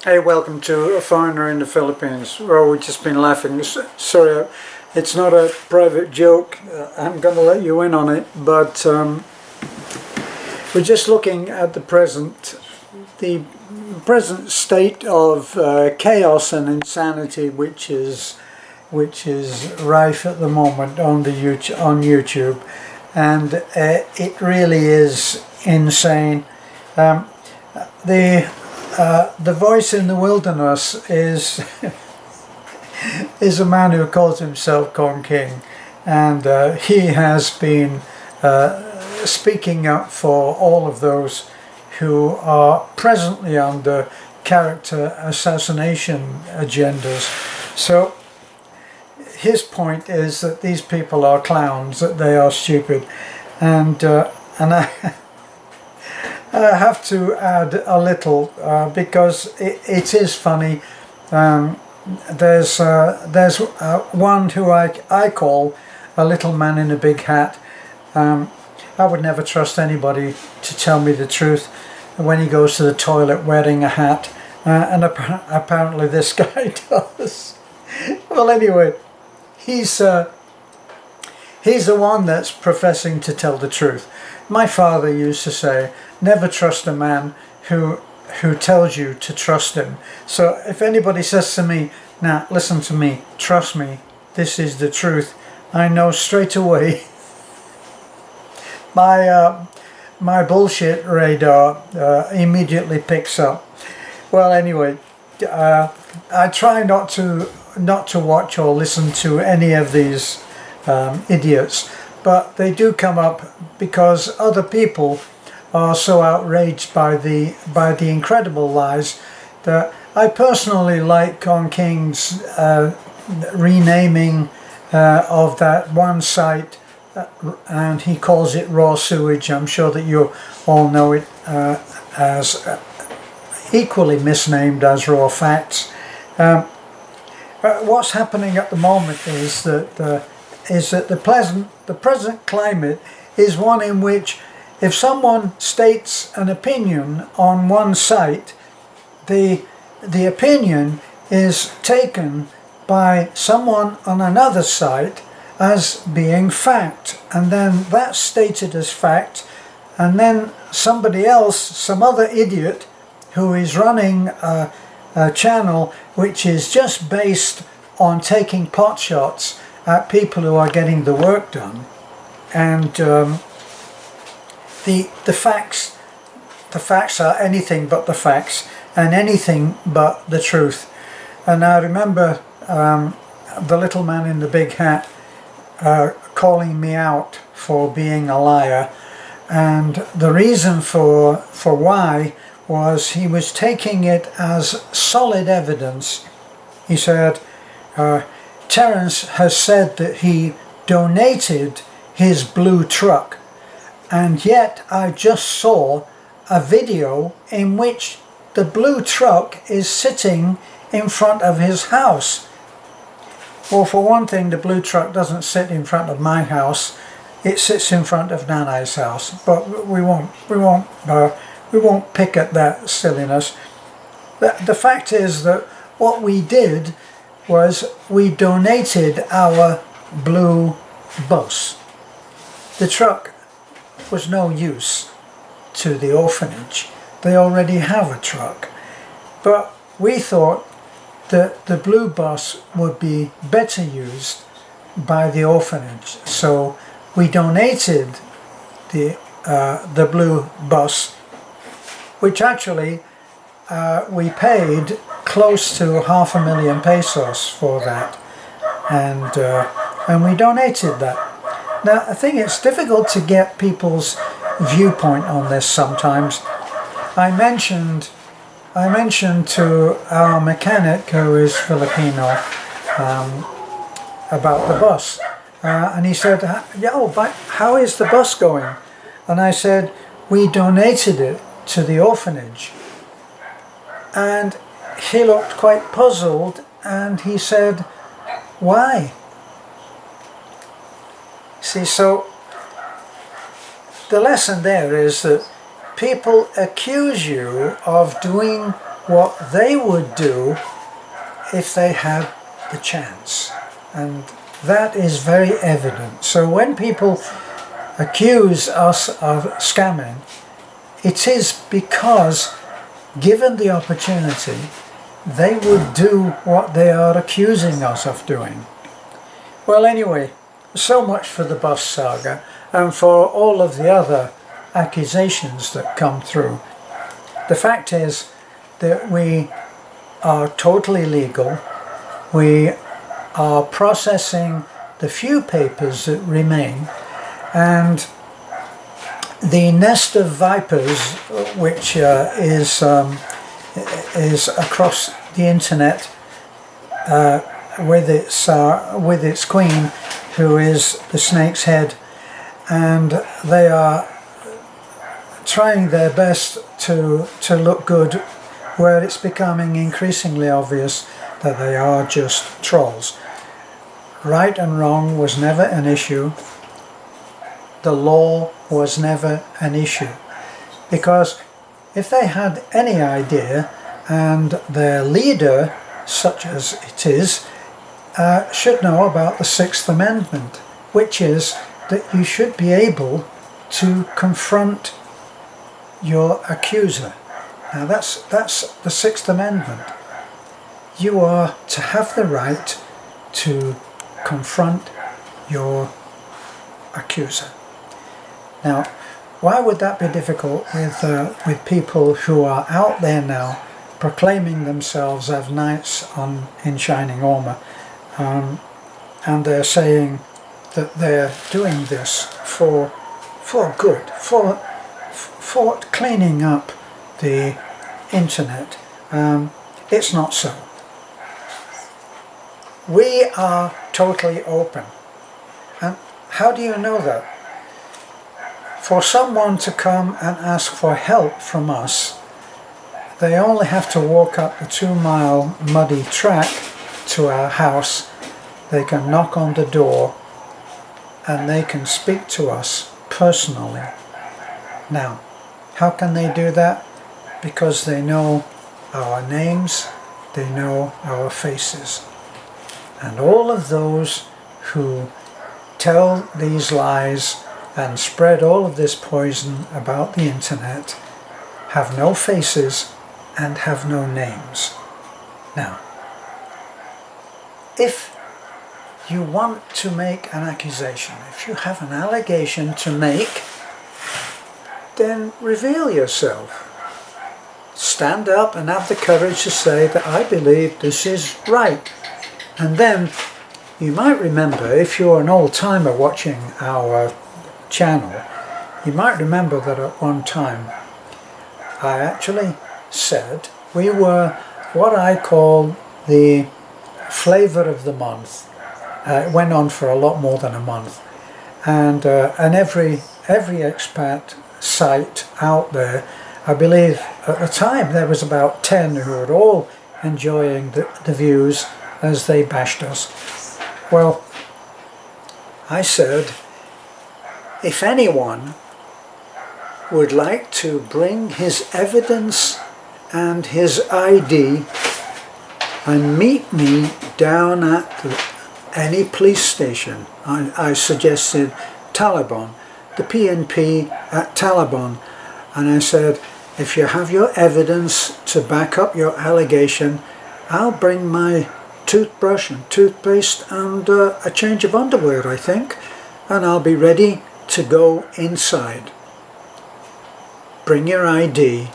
Hey, welcome to A Foreigner in the Philippines. Well, we've just been laughing. Sorry, it's not a private joke. I'm going to let you in on it, but we're just looking at the present state of chaos and insanity, which is rife at the moment on YouTube, and it really is insane. The voice in the wilderness is a man who calls himself Kong King, and he has been speaking up for all of those who are presently under character assassination agendas. So his point is that these people are clowns, that they are stupid, and I have to add a little because it is funny. There's one who I call a little man in a big hat. I would never trust anybody to tell me the truth when he goes to the toilet wearing a hat, and apparently this guy does. Well, anyway, he's the one that's professing to tell the truth. My father used to say, never trust a man who tells you to trust him. So if anybody says to me, now listen to me, trust me, this is the truth, I know straight away my bullshit radar immediately picks up. Well, anyway, I try not to watch or listen to any of these idiots, but they do come up because other people are so outraged by the incredible lies that I personally like Kong King's renaming of that one site, and he calls it raw sewage. I'm sure that you all know it as equally misnamed as raw facts. What's happening at the moment is that the present climate is one in which if someone states an opinion on one site, the opinion is taken by someone on another site as being fact, and then that's stated as fact, and then somebody else, some other idiot who is running a channel which is just based on taking pot shots at people who are getting the work done, and the facts are anything but the facts and anything but the truth. And I remember the little man in the big hat calling me out for being a liar, and the reason for why was he was taking it as solid evidence. He said, Terence has said that he donated his blue truck, and yet I just saw a video in which the blue truck is sitting in front of his house. Well, for one thing, the blue truck doesn't sit in front of my house, it sits in front of Nanai's house, but we won't pick at that silliness. The fact is that what we did was we donated our blue bus. The truck was no use to the orphanage. They already have a truck. But we thought that the blue bus would be better used by the orphanage. So we donated the blue bus, which actually we paid close to 500,000 pesos for that, and we donated that. Now, I think it's difficult to get people's viewpoint on this sometimes. I mentioned to our mechanic, who is Filipino, about the bus, and he said, but how is the bus going? And I said, we donated it to the orphanage. And he looked quite puzzled, and he said, why? See, so the lesson there is that people accuse you of doing what they would do if they had the chance. And that is very evident. So when people accuse us of scamming, it is because, given the opportunity, they would do what they are accusing us of doing. Well, anyway, so much for the bus saga and for all of the other accusations that come through. The fact is that we are totally legal. We are processing the few papers that remain, and the nest of vipers, which is across the internet, with its queen, who is the snake's head, and they are trying their best to look good, where it's becoming increasingly obvious that they are just trolls. Right and wrong was never an issue. The law was never an issue, because if they had any idea, and their leader, such as it is, should know about the Sixth Amendment, which is that you should be able to confront your accuser. Now that's the Sixth Amendment. You are to have the right to confront your accuser. Now, why would that be difficult with people who are out there now proclaiming themselves as knights in shining armour, and they're saying that they're doing this for good, for cleaning up the internet? It's not so. We are totally open. And how do you know that? For someone to come and ask for help from us, they only have to walk up the 2-mile muddy track to our house. They can knock on the door and they can speak to us personally. Now, how can they do that? Because they know our names, they know our faces. And all of those who tell these lies and spread all of this poison about the internet have no faces and have no names. Now, if you want to make an accusation, if you have an allegation to make, then reveal yourself. Stand up and have the courage to say that I believe this is right. And then you might remember, if you're an old-timer watching our channel, you might remember that at one time I actually said we were what I call the flavour of the month. It went on for a lot more than a month, and every expat site out there, I believe at the time there was about 10 who were all enjoying the views as they bashed us. Well, I said, if anyone would like to bring his evidence and his ID and meet me down at any police station, I suggested Taliban, the PNP at Taliban, and I said, if you have your evidence to back up your allegation, I'll bring my toothbrush and toothpaste and a change of underwear, I think, and I'll be ready to go inside. Bring your ID,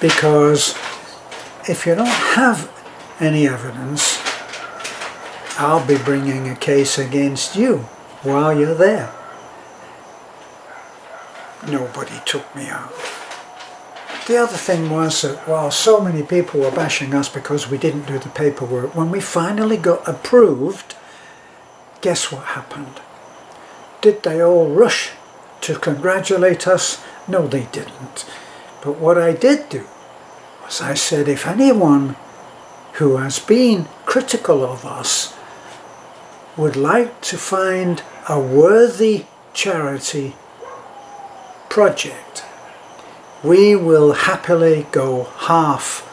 because if you don't have any evidence, I'll be bringing a case against you while you're there. Nobody took me out. The other thing was that while so many people were bashing us because we didn't do the paperwork, when we finally got approved, guess what happened? Did they all rush to congratulate us? No, they didn't. But what I did do was I said, if anyone who has been critical of us would like to find a worthy charity project, we will happily go half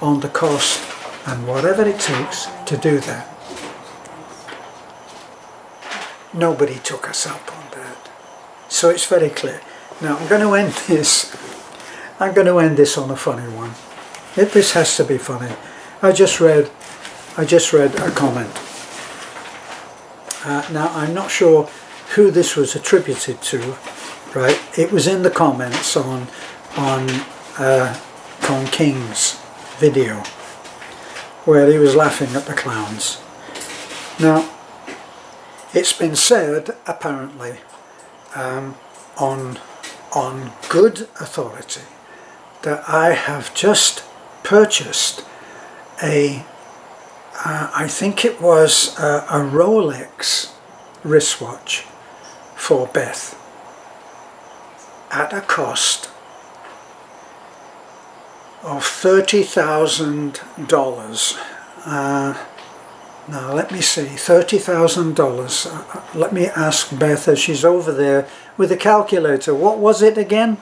on the cost and whatever it takes to do that. Nobody took us up on that. So it's very clear. Now I'm going to end this. I'm going to end this on a funny one. This has to be funny. I just read a comment. Now I'm not sure who this was attributed to, right? It was in the comments on Con King's video where he was laughing at the clowns. Now it's been said apparently on good authority that I have just purchased I think it was a Rolex wristwatch for Beth at a cost of $30,000. Now let me see, $30,000. Let me ask Beth as she's over there with the calculator. What was it again?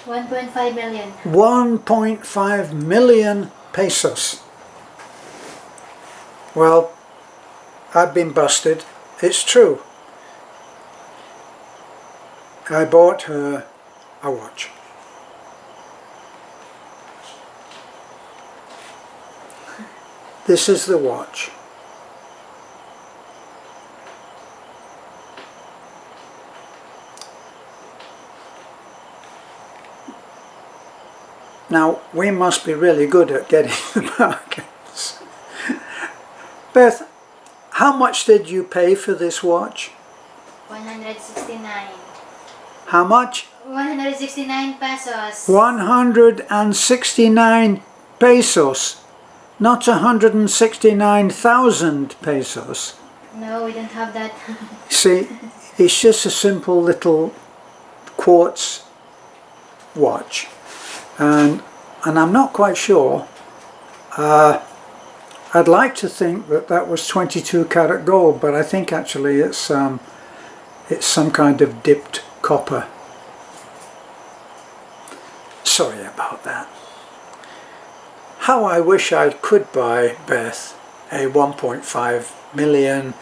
1.5 million. 1.5 million pesos. Well, I've been busted. It's true. I bought her a watch. This is the watch. Now, we must be really good at getting the bargains. Beth, how much did you pay for this watch? 169. How much? 169 pesos. 169 pesos. Not 169,000 pesos. No, we don't have that. See, it's just a simple little quartz watch. And I'm not quite sure. I'd like to think that that was 22 karat gold, but I think actually it's some kind of dipped copper. Sorry about that. How I wish I could buy Beth a 1.5 million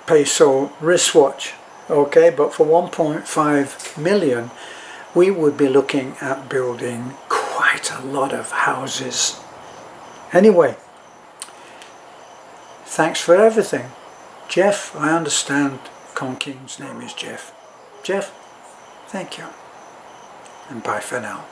peso wristwatch. Okay, but for 1.5 million we would be looking at building quite a lot of houses. Anyway, thanks for everything. Jeff, I understand Con King's name is Jeff. Jeff, thank you. And bye for now.